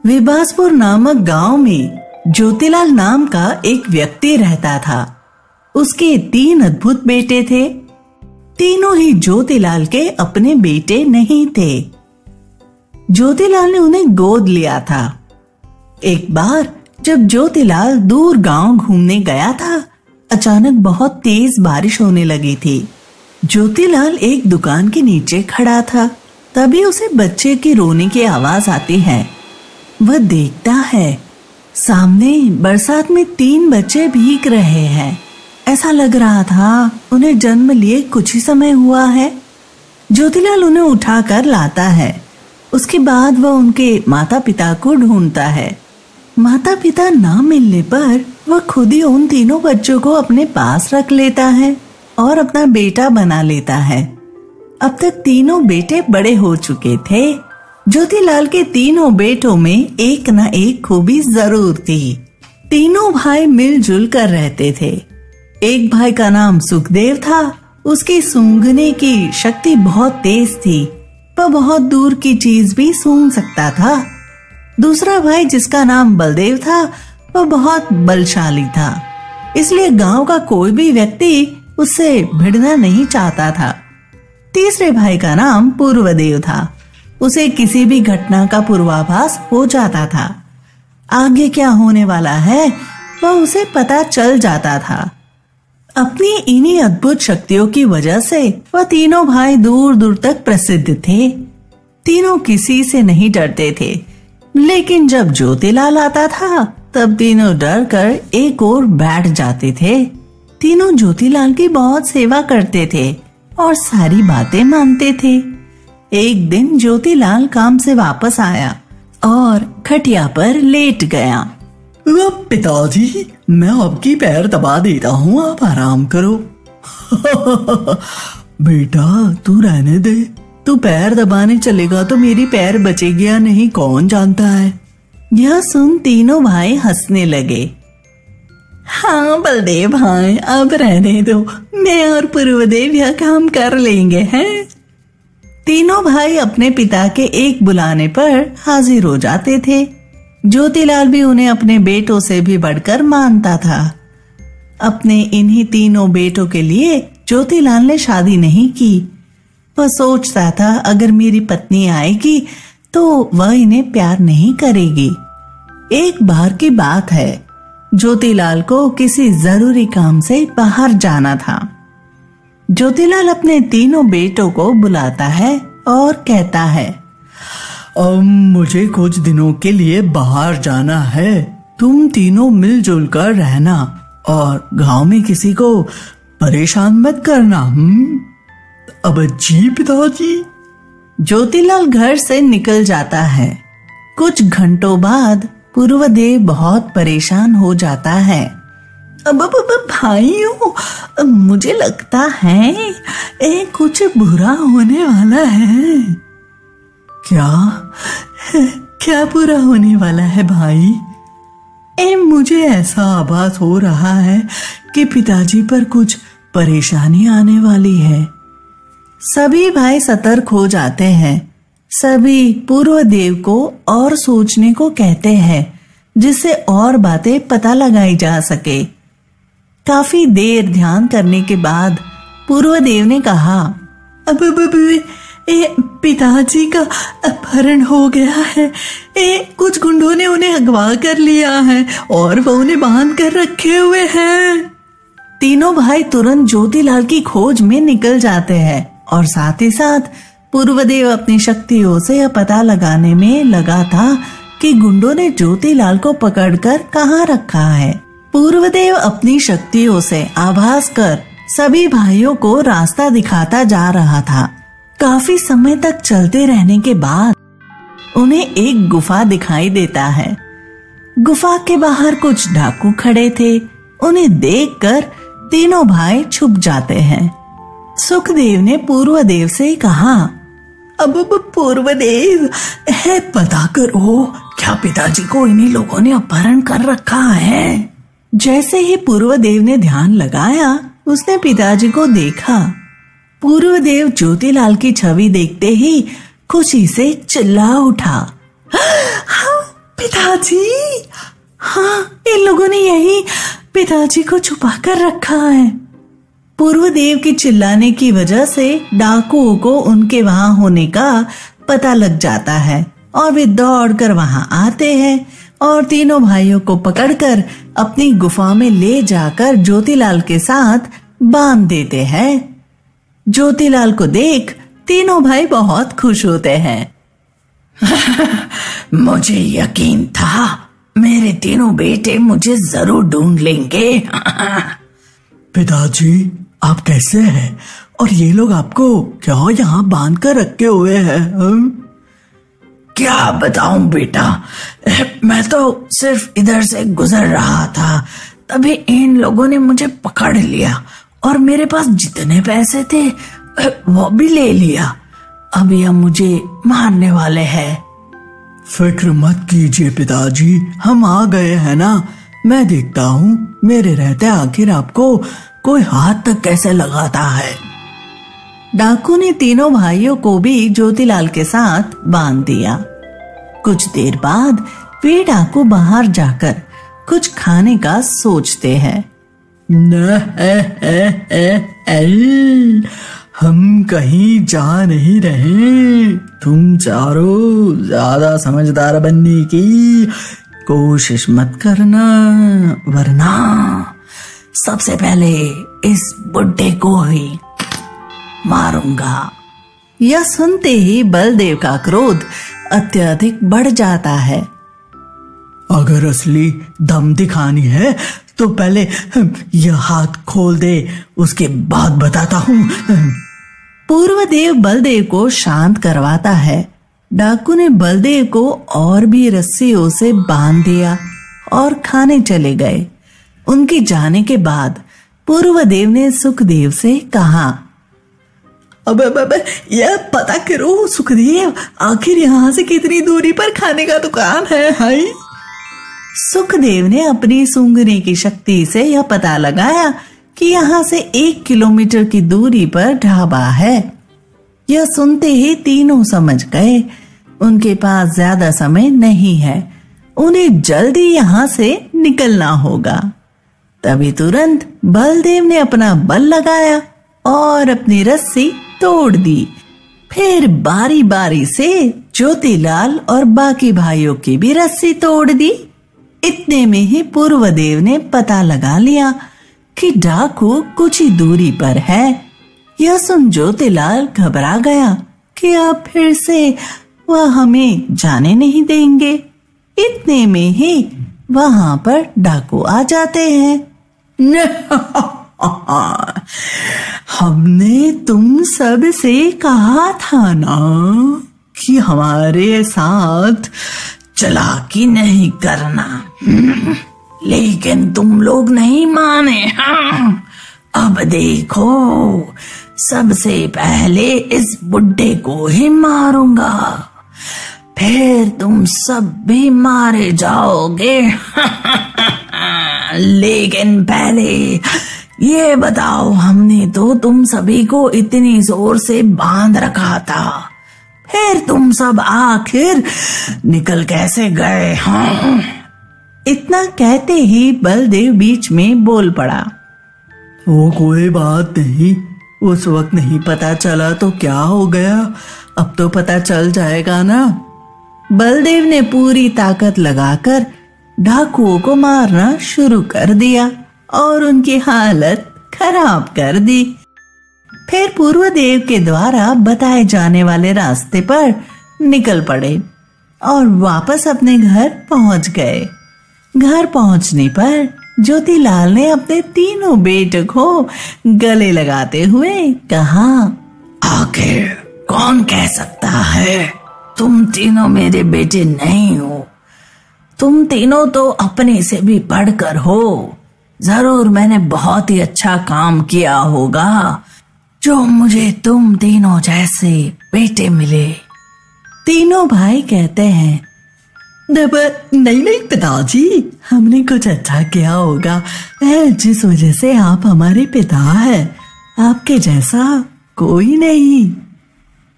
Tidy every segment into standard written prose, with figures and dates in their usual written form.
विबासपुर नामक गांव में ज्योतिलाल नाम का एक व्यक्ति रहता था। उसके 3 अद्भुत बेटे थे। तीनों ही ज्योतिलाल के अपने बेटे नहीं थे। ज्योतिलाल ने उन्हें गोद लिया था। एक बार जब ज्योतिलाल दूर गांव घूमने गया था, अचानक बहुत तेज बारिश होने लगी थी। ज्योतिलाल एक दुकान के नीचे खड़ा था। तभी उसे बच्चे की रोने की आवाज आती है। वह देखता है, सामने बरसात में 3 बच्चे भीग रहे हैं। ऐसा लग रहा था उन्हें जन्म लिए कुछ ही समय हुआ है। ज्योतिलाल उन्हें उठाकर लाता है। उसके बाद वह उनके माता पिता को ढूंढता है। माता पिता ना मिलने पर वह खुद ही उन तीनों बच्चों को अपने पास रख लेता है और अपना बेटा बना लेता है। अब तक तीनों बेटे बड़े हो चुके थे। ज्योतिलाल के तीनों बेटों में एक न एक खूबी जरूर थी। तीनों भाई मिलजुल कर रहते थे। एक भाई का नाम सुखदेव था। उसकी सूंघने की शक्ति बहुत तेज थी। वह बहुत दूर की चीज भी सूंघ सकता था। दूसरा भाई जिसका नाम बलदेव था, वह बहुत बलशाली था। इसलिए गांव का कोई भी व्यक्ति उससे भिड़ना नहीं चाहता था। तीसरे भाई का नाम पूर्वदेव था। उसे किसी भी घटना का पूर्वाभास हो जाता था। आगे क्या होने वाला है वह उसे पता चल जाता था। अपनी इन्हीं अद्भुत शक्तियों की वजह से वह तीनों भाई दूर दूर तक प्रसिद्ध थे। तीनों किसी से नहीं डरते थे। लेकिन जब ज्योतिलाल आता था तब तीनों डर कर एक ओर बैठ जाते थे। तीनों ज्योतिलाल की बहुत सेवा करते थे और सारी बातें मानते थे। एक दिन ज्योतिलाल काम से वापस आया और खटिया पर लेट गया। पिताजी, मैं आपकी पैर दबा देता हूँ, आप आराम करो। बेटा तू रहने दे। तू पैर दबाने चलेगा तो मेरी पैर बचेगी या नहीं कौन जानता है। यह सुन तीनों भाई हंसने लगे। हाँ बलदेव भाई, अब रहने दो, मैं और पूर्वदेव यह काम कर लेंगे हैं। तीनों भाई अपने पिता के एक बुलाने पर हाजिर हो जाते थे। ज्योतिलाल भी उन्हें अपने बेटों से भी बढ़कर मानता था। अपने इन्हीं तीनों बेटों के लिए ज्योतिलाल ने शादी नहीं की। वह सोचता था अगर मेरी पत्नी आएगी तो वह इन्हें प्यार नहीं करेगी। एक बार की बात है, ज्योतिलाल को किसी जरूरी काम से बाहर जाना था। ज्योतिलाल अपने तीनों बेटों को बुलाता है और कहता है, मुझे कुछ दिनों के लिए बाहर जाना है। तुम तीनों मिलजुल कर रहना और गांव में किसी को परेशान मत करना। अब जी पिताजी। ज्योतिलाल घर से निकल जाता है। कुछ घंटों बाद पूर्वदेव बहुत परेशान हो जाता है। अब भाइयों, मुझे लगता है कुछ बुरा होने वाला है। क्या बुरा होने वाला है भाई? मुझे ऐसा आभास हो रहा है कि पिताजी पर कुछ परेशानी आने वाली है। सभी भाई सतर्क हो जाते हैं। सभी पूर्वदेव को और सोचने को कहते हैं जिससे और बातें पता लगाई जा सके। काफी देर ध्यान करने के बाद पूर्वदेव ने कहा, अब पिताजी का अपहरण हो गया है। कुछ गुंडों ने उन्हें अगवा कर लिया है और वो उन्हें बांध कर रखे हुए हैं। तीनों भाई तुरंत ज्योतिलाल की खोज में निकल जाते हैं और साथ ही साथ पूर्वदेव अपनी शक्तियों से यह पता लगाने में लगा था कि गुंडों ने ज्योतिलाल को पकड़कर कहाँ रखा है। पूर्वदेव अपनी शक्तियों से आभास कर सभी भाइयों को रास्ता दिखाता जा रहा था। काफी समय तक चलते रहने के बाद उन्हें एक गुफा दिखाई देता है। गुफा के बाहर कुछ डाकू खड़े थे। उन्हें देखकर तीनों भाई छुप जाते हैं। सुखदेव ने पूर्वदेव से कहा, अब पूर्वदेव है, पता करो क्या पिताजी को इन्हीं लोगों ने अपहरण कर रखा है। जैसे ही पूर्वदेव ने ध्यान लगाया, उसने पिताजी को देखा। पूर्वदेव ज्योतिलाल की छवि देखते ही खुशी से चिल्ला उठा, पिताजी, हाँ, इन लोगों ने यही पिताजी को छुपा कर रखा है। पूर्वदेव के चिल्लाने की वजह से डाकुओं को उनके वहां होने का पता लग जाता है और वे दौड़कर वहां आते हैं और तीनों भाइयों को पकड़कर अपनी गुफा में ले जाकर ज्योतिलाल के साथ बांध देते हैं। ज्योतिलाल को देख तीनों भाई बहुत खुश होते हैं। मुझे यकीन था मेरे तीनों बेटे मुझे जरूर ढूंढ लेंगे। पिताजी, आप कैसे हैं? और ये लोग आपको क्या यहाँ बांध कर रखे हुए हैं? क्या बताऊं बेटा, मैं तो सिर्फ इधर से गुजर रहा था, तभी इन लोगों ने मुझे पकड़ लिया और मेरे पास जितने पैसे थे वो भी ले लिया। अब यह मुझे मारने वाले हैं। फिक्र मत कीजिए पिताजी, हम आ गए हैं ना। मैं देखता हूँ मेरे रहते आखिर आपको कोई हाथ तक कैसे लगाता है। डाकू ने तीनों भाइयों को भी ज्योतिलाल के साथ बांध दिया। कुछ देर बाद वे डाकू बाहर जाकर कुछ खाने का सोचते हैं। हम कहीं जा नहीं रहे। तुम चारों ज्यादा समझदार बनने की कोशिश मत करना, वरना सबसे पहले इस बुड्ढे को ही मारूंगा। यह सुनते ही बलदेव का क्रोध अत्यधिक बढ़ जाता है। अगर असली दम दिखानी है तो पहले यह हाथ खोल दे, उसके बाद बताता हूँ। पूर्वदेव बलदेव को शांत करवाता है। डाकू ने बलदेव को और भी रस्सियों से बांध दिया और खाने चले गए। उनके जाने के बाद पूर्वदेव ने सुखदेव से कहा, अब यह पता करो सुखदेव, आखिर यहाँ से कितनी दूरी पर खाने का दुकान है? हाय। सुखदेव ने अपनी सूंघने की शक्ति से यह पता लगाया कि यहाँ से 1 किलोमीटर की दूरी पर ढाबा है। यह सुनते ही तीनों समझ गए उनके पास ज्यादा समय नहीं है, उन्हें जल्दी यहाँ से निकलना होगा। तभी तुरंत बलदेव ने अपना बल लगाया और अपनी रस्सी तोड़ दी। फिर बारी बारी से ज्योतिलाल और बाकी भाइयों की भी रस्सी तोड़ दी। इतने में ही पूर्वदेव ने पता लगा लिया कि डाकू कुछ ही दूरी पर है। यह सुन ज्योतिलाल घबरा गया कि अब फिर से वह हमें जाने नहीं देंगे। इतने में ही वहां पर डाकू आ जाते हैं। हमने तुम सब से कहा था ना कि हमारे साथ चालाकी नहीं करना, लेकिन तुम लोग नहीं माने। अब देखो, सबसे पहले इस बुड्ढे को ही मारूंगा, फिर तुम सब भी मारे जाओगे। लेकिन पहले ये बताओ, हमने तो तुम सभी को इतनी जोर से बांध रखा था, फिर तुम सब आखिर निकल कैसे गए? हाँ? इतना कहते ही बलदेव बीच में बोल पड़ा, वो कोई बात नहीं, उस वक्त नहीं पता चला तो क्या हो गया, अब तो पता चल जाएगा ना। बलदेव ने पूरी ताकत लगाकर डाकुओं को मारना शुरू कर दिया और उनकी हालत खराब कर दी। फिर पूर्वदेव के द्वारा बताए जाने वाले रास्ते पर निकल पड़े और वापस अपने घर पहुंच गए। घर पहुंचने पर ज्योतिलाल ने अपने तीनों बेटों को गले लगाते हुए कहा, आखिर कौन कह सकता है तुम तीनों मेरे बेटे नहीं हो? तुम तीनों तो अपने से भी बढ़कर हो। जरूर मैंने बहुत ही अच्छा काम किया होगा जो मुझे तुम तीनों जैसे बेटे मिले। तीनों भाई कहते हैं, नहीं पिताजी, हमने कुछ अच्छा किया होगा जिस वजह से आप हमारे पिता हैं, आपके जैसा कोई नहीं।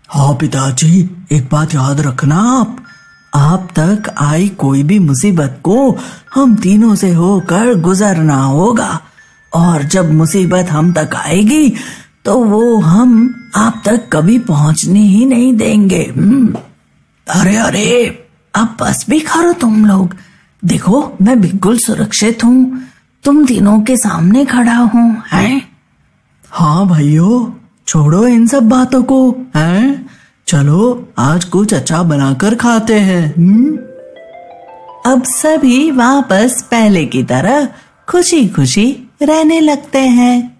हाँ पिताजी, एक बात याद रखना, आप तक आई कोई भी मुसीबत को हम तीनों से होकर गुजरना होगा, और जब मुसीबत हम तक आएगी तो वो हम आप तक कभी पहुंचने ही नहीं देंगे। अरे अरे, अब बस भी करो तुम लोग। देखो मैं बिल्कुल सुरक्षित हूँ, तुम तीनों के सामने खड़ा हूँ। हैं? हाँ भाइयों, छोड़ो इन सब बातों को। हैं? चलो आज कुछ अच्छा बनाकर खाते हैं। अब सभी वापस पहले की तरह खुशी खुशी रहने लगते हैं।